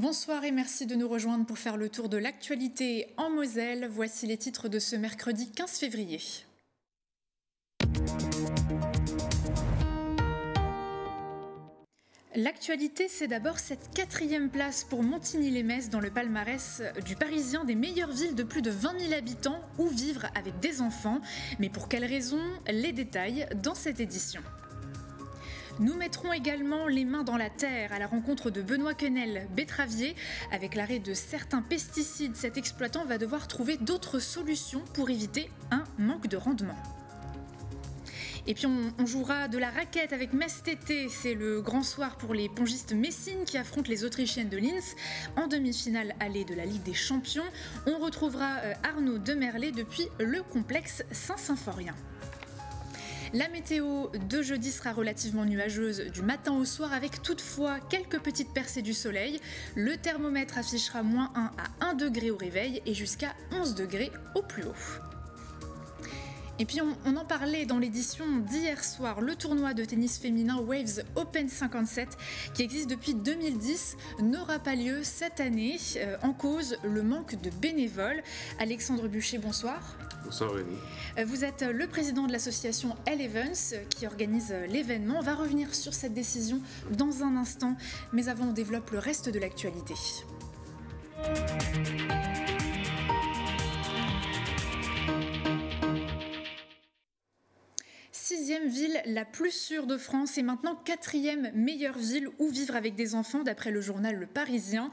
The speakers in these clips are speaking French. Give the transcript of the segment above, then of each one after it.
Bonsoir et merci de nous rejoindre pour faire le tour de l'actualité en Moselle. Voici les titres de ce mercredi 15 février. L'actualité, c'est d'abord cette 4e place pour Montigny-lès-Metz dans le palmarès du Parisien des meilleures villes de plus de 20 000 habitants où vivre avec des enfants. Mais pour quelles raisons? Les détails dans cette édition. Nous mettrons également les mains dans la terre à la rencontre de Benoît Quenel, betteravier. Avec l'arrêt de certains pesticides, cet exploitant va devoir trouver d'autres solutions pour éviter un manque de rendement. Et puis on jouera de la raquette avec Metz TT. C'est le grand soir pour les pongistes messines qui affrontent les Autrichiennes de Linz en demi-finale allée de la Ligue des Champions. On retrouvera Arnaud Demerlet depuis le complexe Saint-Symphorien. La météo de jeudi sera relativement nuageuse du matin au soir avec toutefois quelques petites percées du soleil. Le thermomètre affichera -1 à 1 degré au réveil et jusqu'à 11 degrés au plus haut. Et puis on en parlait dans l'édition d'hier soir, le tournoi de tennis féminin Waves Open 57 qui existe depuis 2010 n'aura pas lieu cette année, en cause le manque de bénévoles. Alexandre Buchet, bonsoir. Bonsoir Rémi. Vous êtes le président de l'association Elevens qui organise l'événement. On va revenir sur cette décision dans un instant, mais avant on développe le reste de l'actualité. Sixième ville la plus sûre de France et maintenant 4e meilleure ville où vivre avec des enfants d'après le journal Le Parisien.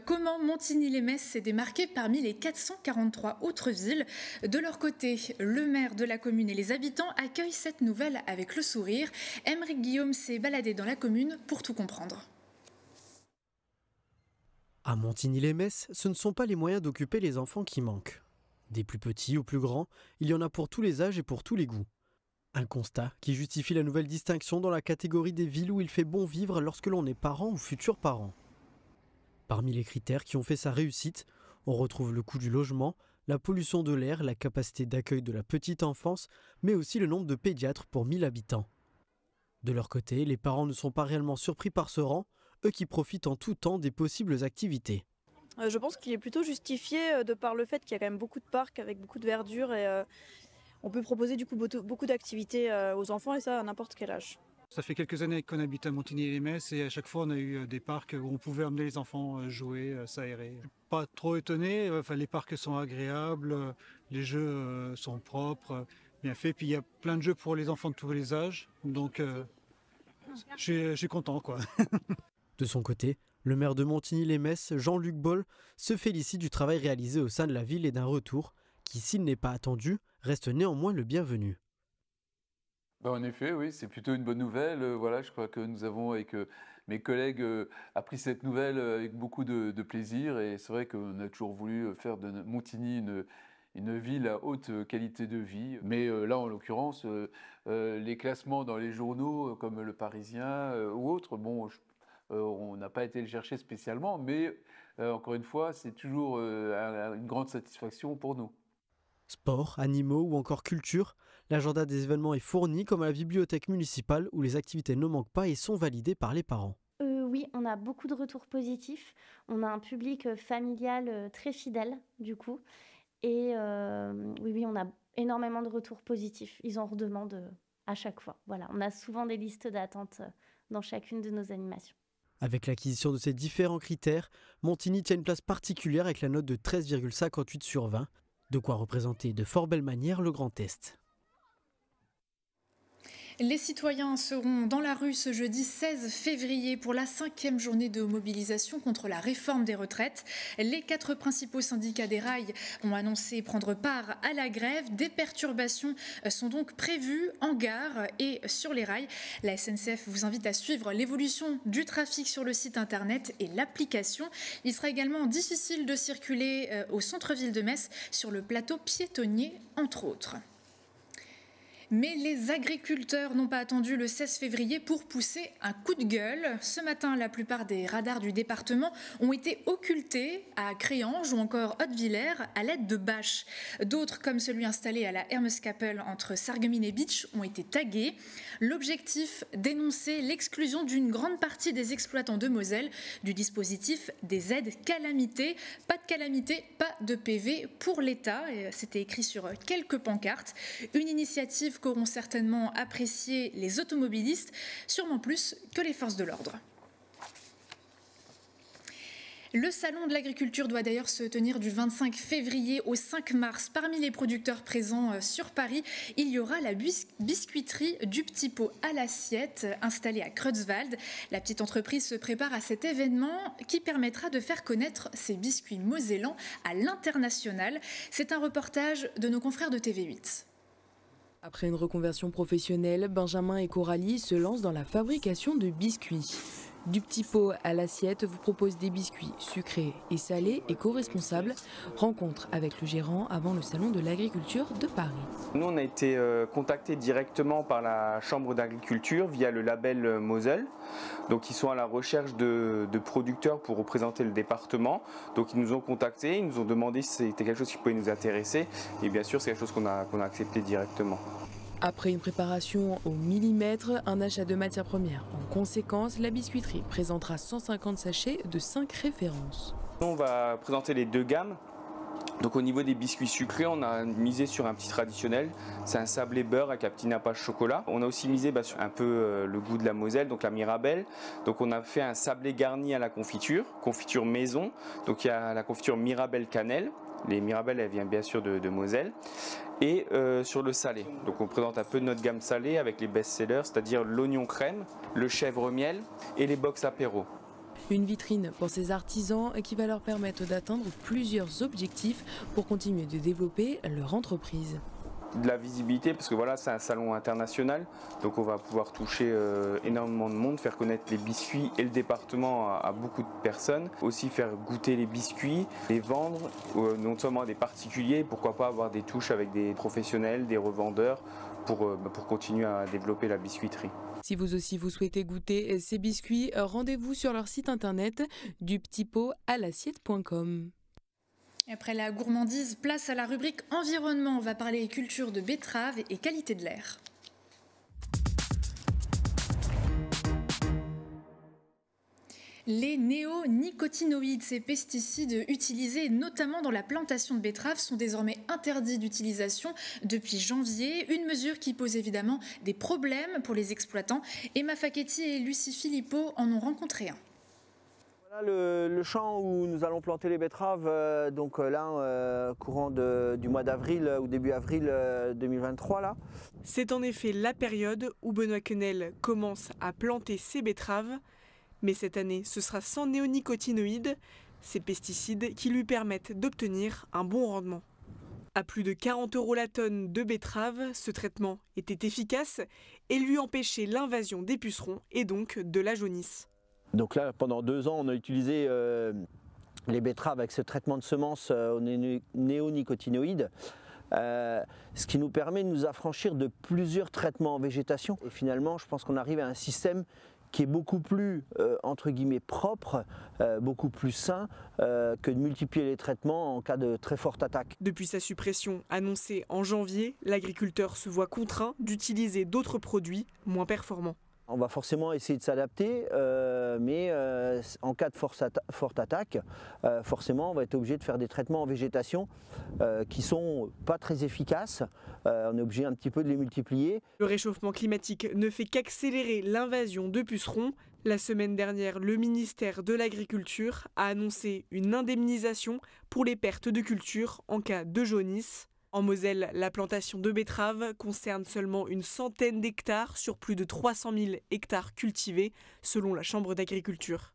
Comment Montigny-lès-Metz s'est démarqué parmi les 443 autres villes? De leur côté, le maire de la commune et les habitants accueillent cette nouvelle avec le sourire. Aymeric Guillaume s'est baladé dans la commune pour tout comprendre. À Montigny-lès-Metz, ce ne sont pas les moyens d'occuper les enfants qui manquent. Des plus petits aux plus grands, il y en a pour tous les âges et pour tous les goûts. Un constat qui justifie la nouvelle distinction dans la catégorie des villes où il fait bon vivre lorsque l'on est parent ou futur parent. Parmi les critères qui ont fait sa réussite, on retrouve le coût du logement, la pollution de l'air, la capacité d'accueil de la petite enfance, mais aussi le nombre de pédiatres pour 1000 habitants. De leur côté, les parents ne sont pas réellement surpris par ce rang, eux qui profitent en tout temps des possibles activités. Je pense qu'il est plutôt justifié de par le fait qu'il y a quand même beaucoup de parcs avec beaucoup de verdure et on peut proposer du coup beaucoup d'activités aux enfants et ça à n'importe quel âge. Ça fait quelques années qu'on habite à Montigny-lès-Metz et à chaque fois on a eu des parcs où on pouvait emmener les enfants jouer, s'aérer. Pas trop étonné, les parcs sont agréables, les jeux sont propres, bien faits, puis il y a plein de jeux pour les enfants de tous les âges, donc je suis content quoi. De son côté, le maire de Montigny-lès-Metz, Jean-Luc Boll, se félicite du travail réalisé au sein de la ville et d'un retour qui, s'il n'est pas attendu, reste néanmoins le bienvenu. En effet, oui, c'est plutôt une bonne nouvelle. Voilà, je crois que nous avons, avec mes collègues, appris cette nouvelle avec beaucoup de plaisir. Et c'est vrai qu'on a toujours voulu faire de Montigny une ville à haute qualité de vie. Mais là, en l'occurrence, les classements dans les journaux comme Le Parisien ou autres, on n'a pas été le chercher spécialement, mais encore une fois, c'est toujours une grande satisfaction pour nous. Sport, animaux ou encore culture, l'agenda des événements est fourni comme à la bibliothèque municipale où les activités ne manquent pas et sont validées par les parents. Oui, on a beaucoup de retours positifs. On a un public familial très fidèle du coup. Et oui, on a énormément de retours positifs. Ils en redemandent à chaque fois. Voilà, on a souvent des listes d'attente dans chacune de nos animations. Avec l'acquisition de ces différents critères, Montigny tient une place particulière avec la note de 13,58 sur 20. De quoi représenter de fort belle manière le Grand Est. Les citoyens seront dans la rue ce jeudi 16 février pour la 5e journée de mobilisation contre la réforme des retraites. Les 4 principaux syndicats des rails ont annoncé prendre part à la grève. Des perturbations sont donc prévues en gare et sur les rails. La SNCF vous invite à suivre l'évolution du trafic sur le site internet et l'application. Il sera également difficile de circuler au centre-ville de Metz sur le plateau piétonnier entre autres. Mais les agriculteurs n'ont pas attendu le 16 février pour pousser un coup de gueule. Ce matin, la plupart des radars du département ont été occultés à Créange ou encore Haute-Villers à l'aide de bâches. D'autres, comme celui installé à la Hermeskapelle entre Sarreguemines et Bitche, ont été tagués. L'objectif, dénoncer l'exclusion d'une grande partie des exploitants de Moselle du dispositif des aides calamités. Pas de calamité, pas de PV pour l'État. C'était écrit sur quelques pancartes. Une initiative qu'auront certainement apprécié les automobilistes, sûrement plus que les forces de l'ordre. Le salon de l'agriculture doit d'ailleurs se tenir du 25 février au 5 mars. Parmi les producteurs présents sur Paris, il y aura la biscuiterie du Petit Pot à l'assiette installée à Creutzwald. La petite entreprise se prépare à cet événement qui permettra de faire connaître ses biscuits mosellans à l'international. C'est un reportage de nos confrères de TV8. Après une reconversion professionnelle, Benjamin et Coralie se lancent dans la fabrication de biscuits. Du Petit Pot à l'assiette vous propose des biscuits sucrés et salés éco-responsables. Rencontre avec le gérant avant le salon de l'agriculture de Paris. Nous, on a été contactés directement par la Chambre d'agriculture via le label Moselle. Donc, ils sont à la recherche de producteurs pour représenter le département. Donc, ils nous ont contactés, ils nous ont demandé si c'était quelque chose qui pouvait nous intéresser. Et bien sûr, c'est quelque chose qu'on a accepté directement. Après une préparation au millimètre, un achat de matières premières. En conséquence, la biscuiterie présentera 150 sachets de 5 références. On va présenter les deux gammes. Donc au niveau des biscuits sucrés, on a misé sur un petit traditionnel. C'est un sablé beurre avec un petit nappage chocolat. On a aussi misé sur un peu le goût de la Moselle, donc la Mirabelle. Donc on a fait un sablé garni à la confiture maison. Donc il y a la confiture Mirabelle cannelle. Les Mirabelles, elles viennent bien sûr de Moselle. Et sur le salé. Donc on présente un peu de notre gamme salée avec les best-sellers, c'est-à-dire l'oignon crème, le chèvre miel et les box apéro. Une vitrine pour ces artisans qui va leur permettre d'atteindre plusieurs objectifs pour continuer de développer leur entreprise. De la visibilité parce que voilà, c'est un salon international, donc on va pouvoir toucher énormément de monde, faire connaître les biscuits et le département à beaucoup de personnes, aussi faire goûter les biscuits, les vendre non seulement à des particuliers, pourquoi pas avoir des touches avec des professionnels, des revendeurs pour continuer à développer la biscuiterie. Si vous aussi vous souhaitez goûter ces biscuits, rendez-vous sur leur site internet dupetitpotalassiette.com. Après la gourmandise, place à la rubrique environnement. On va parler culture de betterave et qualité de l'air. Les néonicotinoïdes, ces pesticides utilisés notamment dans la plantation de betteraves, sont désormais interdits d'utilisation depuis janvier. Une mesure qui pose évidemment des problèmes pour les exploitants. Emma Facchetti et Lucie Philippot en ont rencontré un. Voilà le champ où nous allons planter les betteraves, courant du mois d'avril ou début avril 2023 là. C'est en effet la période où Benoît Quenel commence à planter ses betteraves. Mais cette année, ce sera sans néonicotinoïdes, ces pesticides qui lui permettent d'obtenir un bon rendement. À plus de 40 € la tonne de betteraves, ce traitement était efficace et lui empêchait l'invasion des pucerons et donc de la jaunisse. Donc là, pendant 2 ans, on a utilisé les betteraves avec ce traitement de semences aux néonicotinoïdes. Ce qui nous permet de nous affranchir de plusieurs traitements en végétation. Et finalement, je pense qu'on arrive à un système qui est beaucoup plus, entre guillemets, propre, beaucoup plus sain que de multiplier les traitements en cas de très forte attaque. Depuis sa suppression annoncée en janvier, l'agriculteur se voit contraint d'utiliser d'autres produits moins performants. On va forcément essayer de s'adapter, mais en cas de forte attaque, forcément on va être obligé de faire des traitements en végétation qui sont pas très efficaces. On est obligé un petit peu de les multiplier. Le réchauffement climatique ne fait qu'accélérer l'invasion de pucerons. La semaine dernière, le ministère de l'Agriculture a annoncé une indemnisation pour les pertes de culture en cas de jaunisse. En Moselle, la plantation de betteraves concerne seulement une centaine d'hectares sur plus de 300 000 hectares cultivés, selon la Chambre d'agriculture.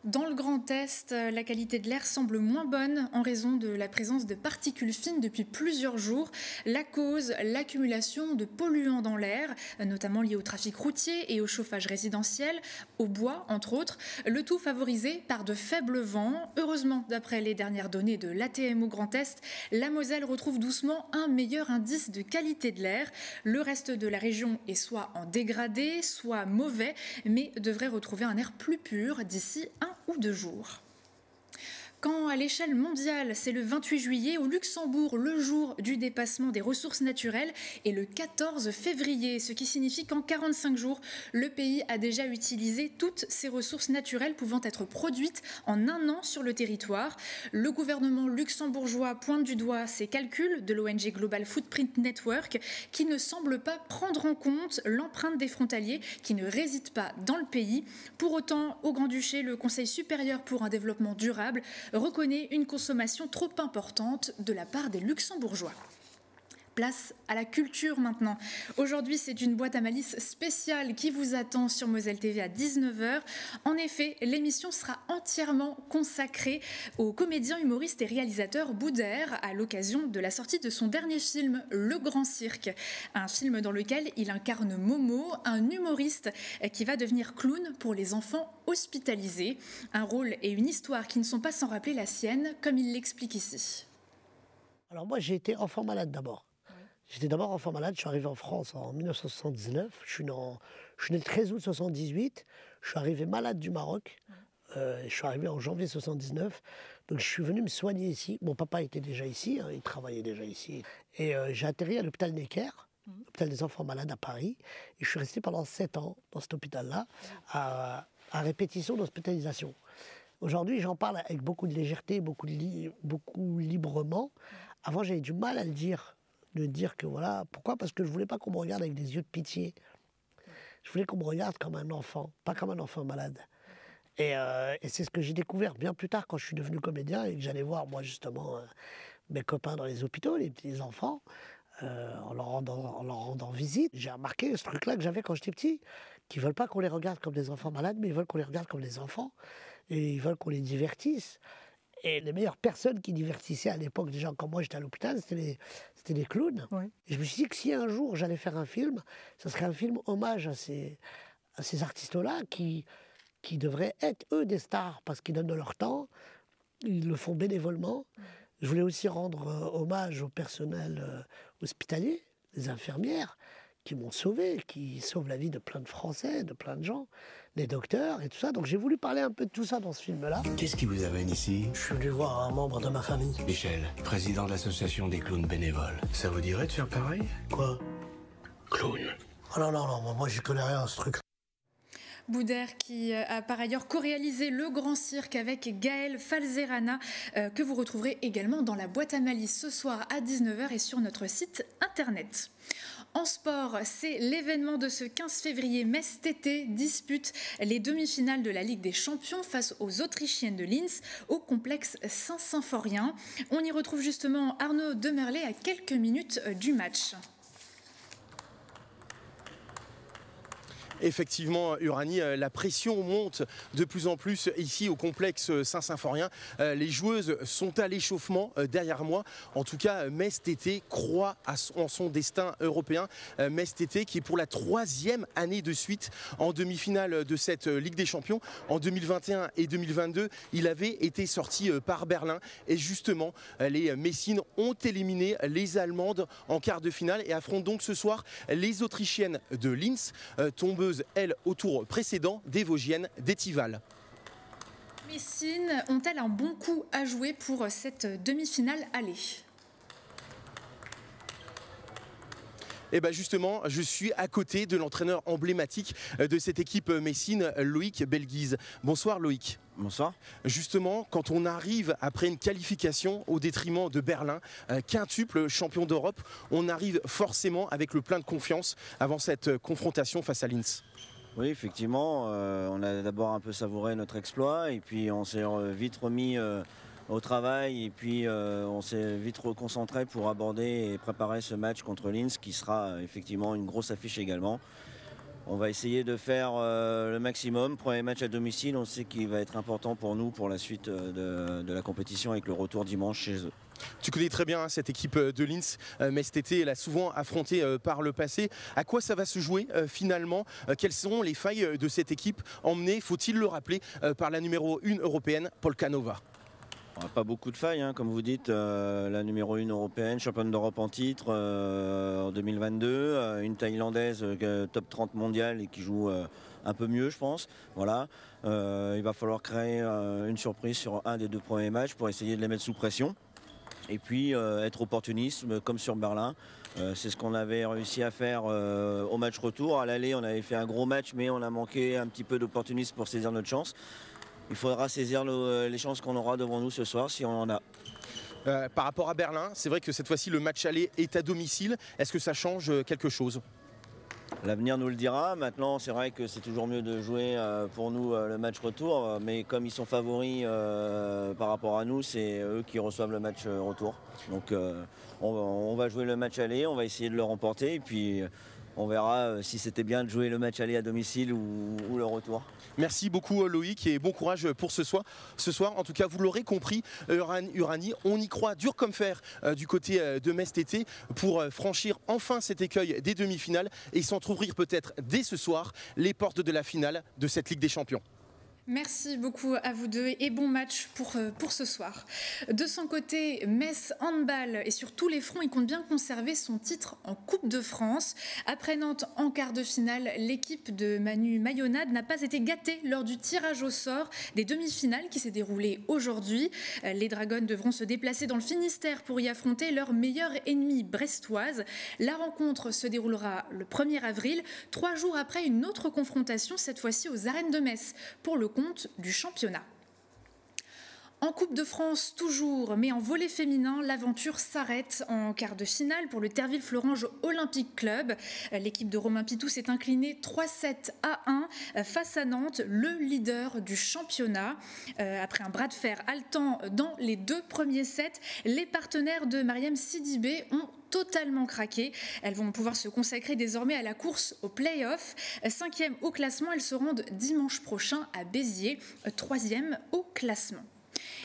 Dans le Grand Est, la qualité de l'air semble moins bonne en raison de la présence de particules fines depuis plusieurs jours. La cause, l'accumulation de polluants dans l'air, notamment liés au trafic routier et au chauffage résidentiel, au bois entre autres, le tout favorisé par de faibles vents. Heureusement, d'après les dernières données de l'ATMO Grand Est, la Moselle retrouve doucement un meilleur indice de qualité de l'air. Le reste de la région est soit en dégradé, soit mauvais, mais devrait retrouver un air plus pur d'ici 1 ou 2 jours. Quand à l'échelle mondiale, c'est le 28 juillet, au Luxembourg, le jour du dépassement des ressources naturelles, et le 14 février, ce qui signifie qu'en 45 jours, le pays a déjà utilisé toutes ces ressources naturelles pouvant être produites en 1 an sur le territoire. Le gouvernement luxembourgeois pointe du doigt ces calculs de l'ONG Global Footprint Network qui ne semblent pas prendre en compte l'empreinte des frontaliers qui ne résident pas dans le pays. Pour autant, au Grand-Duché, le Conseil supérieur pour un développement durable reconnaît une consommation trop importante de la part des Luxembourgeois. Place à la culture maintenant. Aujourd'hui, c'est une boîte à malice spéciale qui vous attend sur Moselle TV à 19h. En effet, l'émission sera entièrement consacrée au comédien, humoriste et réalisateur Boudère à l'occasion de la sortie de son dernier film, Le Grand Cirque. Un film dans lequel il incarne Momo, un humoriste qui va devenir clown pour les enfants hospitalisés. Un rôle et une histoire qui ne sont pas sans rappeler la sienne, comme il l'explique ici. Alors moi, j'ai été enfant malade d'abord. J'étais d'abord enfant malade, je suis arrivé en France en 1979, je suis né le 13 août 1978, je suis arrivé malade du Maroc, je suis arrivé en janvier 1979, donc je suis venu me soigner ici. Mon papa était déjà ici, hein, il travaillait déjà ici. Et j'ai atterri à l'hôpital Necker, l'hôpital des enfants malades à Paris, et je suis resté pendant 7 ans dans cet hôpital-là, à répétition d'hospitalisation. Aujourd'hui, j'en parle avec beaucoup de légèreté, beaucoup librement. Avant, j'avais du mal à le dire. De dire que voilà, pourquoi? Parce que je voulais pas qu'on me regarde avec des yeux de pitié. Je voulais qu'on me regarde comme un enfant, pas comme un enfant malade. Et c'est ce que j'ai découvert bien plus tard quand je suis devenu comédien et que j'allais voir, moi, justement, mes copains dans les hôpitaux, les petits enfants, en leur rendant visite. J'ai remarqué ce truc-là que j'avais quand j'étais petit, qu'ils veulent pas qu'on les regarde comme des enfants malades, mais ils veulent qu'on les regarde comme des enfants. Et ils veulent qu'on les divertisse. Et les meilleures personnes qui divertissaient à l'époque, des gens comme moi, j'étais à l'hôpital, c'était les clowns. Oui. Et je me suis dit que si un jour j'allais faire un film, ce serait un film hommage à ces artistes-là qui devraient être, eux, des stars, parce qu'ils donnent de leur temps, ils le font bénévolement. Je voulais aussi rendre hommage au personnel hospitalier, les infirmières, qui m'ont sauvé, qui sauvent la vie de plein de Français, de plein de gens, les docteurs et tout ça. Donc j'ai voulu parler un peu de tout ça dans ce film-là. Qu'est-ce qui vous amène ici? Je suis venu voir un membre de ma famille. Michel, président de l'association des clowns bénévoles. Ça vous dirait de faire pareil? Quoi? Clown. Oh non, moi j'y connais rien à ce truc. Boudère qui a par ailleurs co-réalisé Le Grand Cirque avec Gaël Falzerana, que vous retrouverez également dans la boîte à malice ce soir à 19h et sur notre site internet. En sport, c'est l'événement de ce 15 février. Metz-TT dispute les demi-finales de la Ligue des Champions face aux Autrichiennes de Linz au complexe Saint-Symphorien. On y retrouve justement Arnaud Demerlet à quelques minutes du match. Effectivement, Uranie, la pression monte de plus en plus ici au complexe Saint-Symphorien. Les joueuses sont à l'échauffement derrière moi. En tout cas, Metz-TT croit en son destin européen. Metz-TT qui est pour la 3e année de suite en demi-finale de cette Ligue des Champions. En 2021 et 2022, il avait été sorti par Berlin. Et justement, les Messines ont éliminé les Allemandes en quart de finale et affrontent donc ce soir les Autrichiennes de Linz, tombeuses elles au tour précédent des Vosgiennes d'Étival. Les Messines ont-elles un bon coup à jouer pour cette demi-finale aller? Et bien justement, je suis à côté de l'entraîneur emblématique de cette équipe messine, Loïc Belguise. Bonsoir Loïc. Bonsoir. Justement, quand on arrive après une qualification au détriment de Berlin, quintuple champion d'Europe, on arrive forcément avec le plein de confiance avant cette confrontation face à Linz. Oui, effectivement, on a d'abord un peu savouré notre exploit et puis on s'est vite remis au travail et puis on s'est vite reconcentré pour aborder et préparer ce match contre Linz qui sera effectivement une grosse affiche également. On va essayer de faire le maximum. Premier match à domicile, on sait qu'il va être important pour nous pour la suite de la compétition avec le retour dimanche chez eux. Tu connais très bien cette équipe de Linz, Metz TT, elle a souvent affronté par le passé. À quoi ça va se jouer finalement? Quelles sont les failles de cette équipe emmenée, faut-il le rappeler, par la numéro 1 européenne, Polka Nova? Pas beaucoup de failles, hein, comme vous dites, la numéro 1 européenne, championne d'Europe en titre en 2022, une Thaïlandaise top 30 mondiale et qui joue un peu mieux, je pense. Voilà. Il va falloir créer une surprise sur un des 2 premiers matchs pour essayer de les mettre sous pression. Et puis être opportuniste, comme sur Berlin. C'est ce qu'on avait réussi à faire au match retour. À l'aller, on avait fait un gros match, mais on a manqué un petit peu d'opportunisme pour saisir notre chance. Il faudra saisir les chances qu'on aura devant nous ce soir, si on en a. Par rapport à Berlin, c'est vrai que cette fois-ci, le match aller est à domicile. Est-ce que ça change quelque chose? L'avenir nous le dira. Maintenant, c'est vrai que c'est toujours mieux de jouer pour nous le match retour. Mais comme ils sont favoris par rapport à nous, c'est eux qui reçoivent le match retour. Donc on va jouer le match aller, on va essayer de le remporter. Et puis on verra si c'était bien de jouer le match aller à domicile ou le retour. Merci beaucoup Loïc et bon courage pour ce soir. En tout cas, vous l'aurez compris, Urani, on y croit dur comme fer du côté de Metz TT pour franchir enfin cet écueil des demi-finales et s'entrouvrir peut-être dès ce soir les portes de la finale de cette Ligue des Champions. Merci beaucoup à vous deux et bon match pour ce soir. De son côté, Metz Handball est sur tous les fronts. Il compte bien conserver son titre en Coupe de France. Après Nantes en quart de finale, l'équipe de Manu Mayonade n'a pas été gâtée lors du tirage au sort des demi-finales qui s'est déroulé aujourd'hui. Les Dragons devront se déplacer dans le Finistère pour y affronter leur meilleure ennemie brestoise. La rencontre se déroulera le 1er avril, 3 jours après une autre confrontation, cette fois-ci aux Arènes de Metz, pour le compte du championnat. En Coupe de France toujours, mais en volley féminin, l'aventure s'arrête en quart de finale pour le Terville-Florange Olympique Club. L'équipe de Romain Pitou s'est inclinée 3-7 à 1 face à Nantes, le leader du championnat. Après un bras de fer haletant dans les 2 premiers sets, les partenaires de Mariam Sidibé ont totalement craqué. Elles vont pouvoir se consacrer désormais à la course au play-off. 5e au classement, elles se rendent dimanche prochain à Béziers, 3e au classement.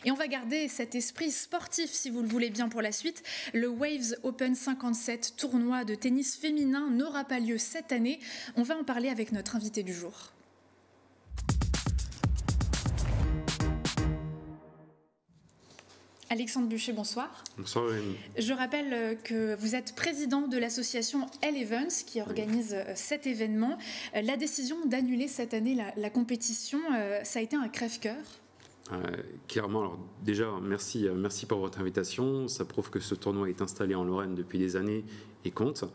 Et on va garder cet esprit sportif, si vous le voulez bien, pour la suite. Le Waves Open 57, tournoi de tennis féminin, n'aura pas lieu cette année. On va en parler avec notre invité du jour. Alexandre Buchet, bonsoir. Bonsoir Rémi. Je rappelle que vous êtes président de l'association L-Events qui organise cet événement. La décision d'annuler cette année la compétition, ça a été un crève-cœur? Clairement, alors déjà merci pour votre invitation. Ça prouve que ce tournoi est installé en Lorraine depuis des années et compte.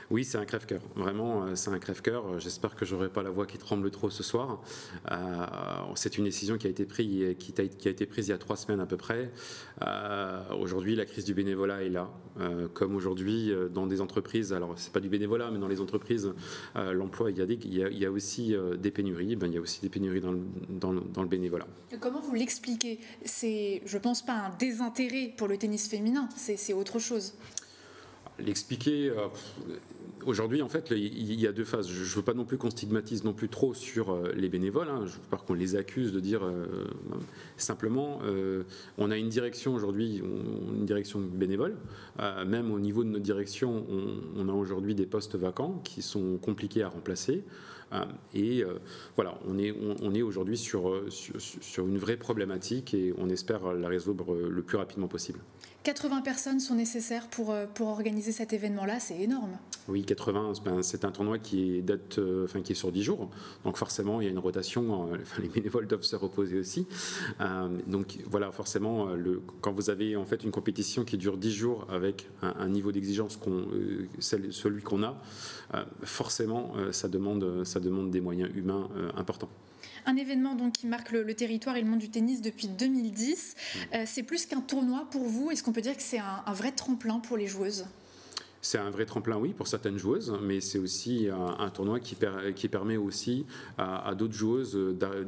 Oui, c'est un crève-cœur. Vraiment, c'est un crève-cœur. J'espère que j'aurai pas la voix qui tremble trop ce soir. C'est une décision qui a été prise il y a 3 semaines à peu près. Aujourd'hui, la crise du bénévolat est là. Comme aujourd'hui, dans des entreprises, alors c'est pas du bénévolat, mais dans les entreprises, l'emploi, il y a aussi des pénuries. Il y a aussi des pénuries dans le bénévolat. Comment vous l'expliquez? C'est, je pense, pas un désintérêt pour le tennis féminin. C'est autre chose. L'expliquer, aujourd'hui en fait il y a 2 phases. Je ne veux pas non plus qu'on stigmatise non plus trop sur les bénévoles, hein. Je ne veux pas qu'on les accuse de dire simplement on a une direction aujourd'hui, une direction bénévole, même au niveau de notre direction on a aujourd'hui des postes vacants qui sont compliqués à remplacer. Voilà, on est aujourd'hui sur une vraie problématique et on espère la résoudre le plus rapidement possible. 80 personnes sont nécessaires pour organiser cet événement-là, c'est énorme. Oui, 80, c'est un tournoi qui est sur 10 jours, donc forcément il y a une rotation, les bénévoles doivent se reposer aussi. Donc voilà, forcément, quand vous avez en fait une compétition qui dure 10 jours avec un niveau d'exigence celui qu'on a, forcément ça demande des moyens humains importants. Un événement donc qui marque le territoire et le monde du tennis depuis 2010. C'est plus qu'un tournoi pour vous. Est-ce qu'on peut dire que c'est un vrai tremplin pour les joueuses? C'est un vrai tremplin, oui, pour certaines joueuses, mais c'est aussi un tournoi qui permet aussi à d'autres joueuses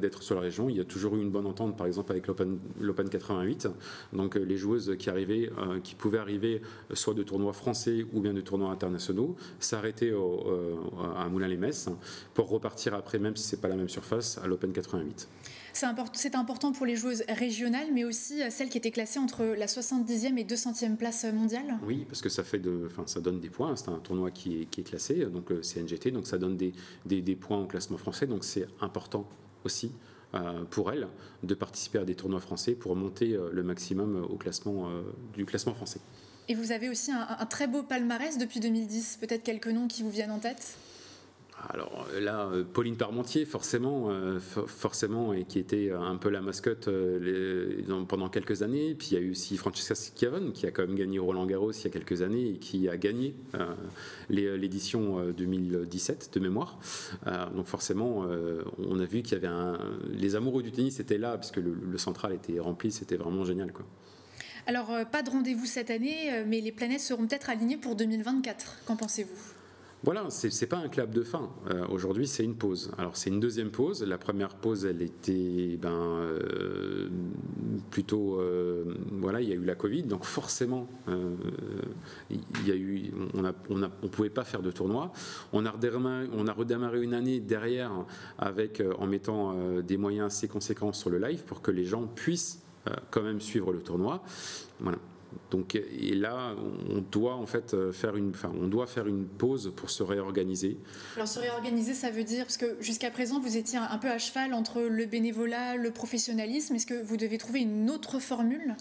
d'être sur la région. Il y a toujours eu une bonne entente, par exemple, avec l'Open 88. Donc les joueuses qui pouvaient arriver soit de tournois français ou bien de tournois internationaux, s'arrêtaient à Moulins-les-Metz pour repartir après, même si ce n'est pas la même surface, à l'Open 88. C'est important pour les joueuses régionales, mais aussi celles qui étaient classées entre la 70e et 200e place mondiale. Oui, parce que ça donne des points. C'est un tournoi qui est classé, donc CNGT, donc ça donne des points au classement français. Donc c'est important aussi pour elles de participer à des tournois français pour monter le maximum au classement du classement français. Et vous avez aussi un très beau palmarès depuis 2010. Peut-être quelques noms qui vous viennent en tête? Alors là, Pauline Parmentier, forcément, et qui était un peu la mascotte pendant quelques années. Puis il y a eu aussi Francesca Schiavone, qui a quand même gagné Roland-Garros il y a quelques années et qui a gagné l'édition 2017 de mémoire. Donc forcément, on a vu qu'il y avait les amoureux du tennis étaient là, parce que le central était rempli, c'était vraiment génial, quoi. Alors, pas de rendez-vous cette année, mais les planètes seront peut-être alignées pour 2024. Qu'en pensez-vous ? Voilà, c'est pas un clap de fin. Aujourd'hui, c'est une pause. Alors, c'est une deuxième pause. La première pause, elle était plutôt... voilà, il y a eu la Covid, donc forcément, on pouvait pas faire de tournoi. On a redémarré une année derrière en mettant des moyens assez conséquents sur le live pour que les gens puissent quand même suivre le tournoi. Voilà. Donc, et là, on doit faire une pause pour se réorganiser. Alors se réorganiser, ça veut dire, parce que jusqu'à présent, vous étiez un peu à cheval entre le bénévolat, le professionnalisme. Est-ce que vous devez trouver une autre formule ?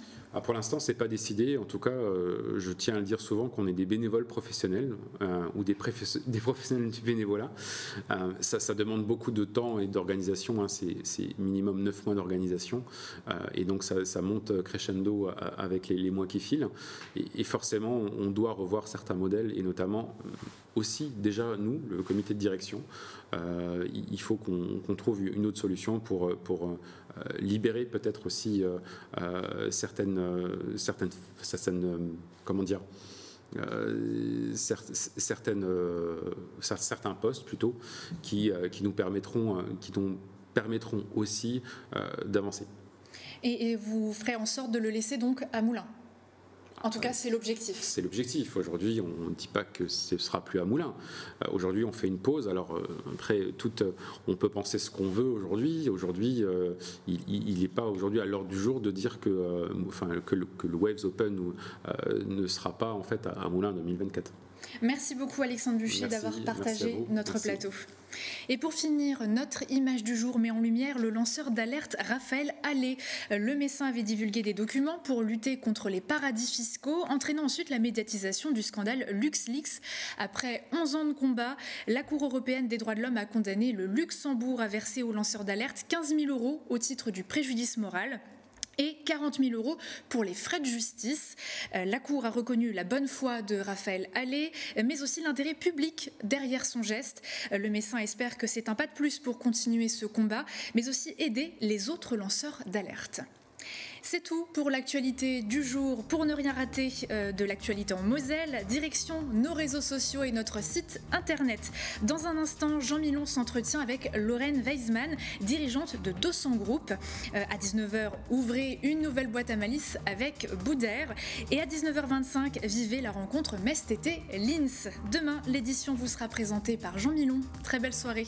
Pour l'instant, c'est pas décidé. En tout cas, je tiens à le dire souvent qu'on est des bénévoles professionnels ou des professionnels du bénévolat. Ça demande beaucoup de temps et d'organisation. C'est minimum 9 mois d'organisation. Et donc, ça monte crescendo avec les mois qui filent. Et forcément, on doit revoir certains modèles et notamment aussi, déjà, nous, le comité de direction, il faut qu'on trouve une autre solution pour libérer peut-être aussi certains postes plutôt qui nous permettront aussi d'avancer. Et vous ferez en sorte de le laisser donc à Moulins ? En tout cas, c'est l'objectif. C'est l'objectif. Aujourd'hui, on ne dit pas que ce ne sera plus à Moulins. Aujourd'hui, on fait une pause. Alors, après, on peut penser ce qu'on veut aujourd'hui. Aujourd'hui, il n'est pas aujourd'hui à l'ordre du jour de dire que le Waves Open ne sera pas en fait à Moulins en 2024. Merci beaucoup Alexandre Buchet d'avoir partagé notre plateau. Et pour finir, notre image du jour met en lumière le lanceur d'alerte Raphaël Allais. Le Messin avait divulgué des documents pour lutter contre les paradis fiscaux, entraînant ensuite la médiatisation du scandale LuxLeaks. Après 11 ans de combat, la Cour européenne des droits de l'homme a condamné le Luxembourg à verser au lanceur d'alerte 15 000 € au titre du préjudice moral et 40 000 € pour les frais de justice. La Cour a reconnu la bonne foi de Raphaël Allais, mais aussi l'intérêt public derrière son geste. Le Messin espère que c'est un pas de plus pour continuer ce combat, mais aussi aider les autres lanceurs d'alerte. C'est tout pour l'actualité du jour. Pour ne rien rater de l'actualité en Moselle, direction nos réseaux sociaux et notre site internet. Dans un instant, Jean Milon s'entretient avec Lorraine Weisman, dirigeante de 200 Group. À 19h, ouvrez une nouvelle boîte à malice avec Boudère. Et à 19h25, vivez la rencontre Metz TT Linz. Demain, l'édition vous sera présentée par Jean Milon. Très belle soirée.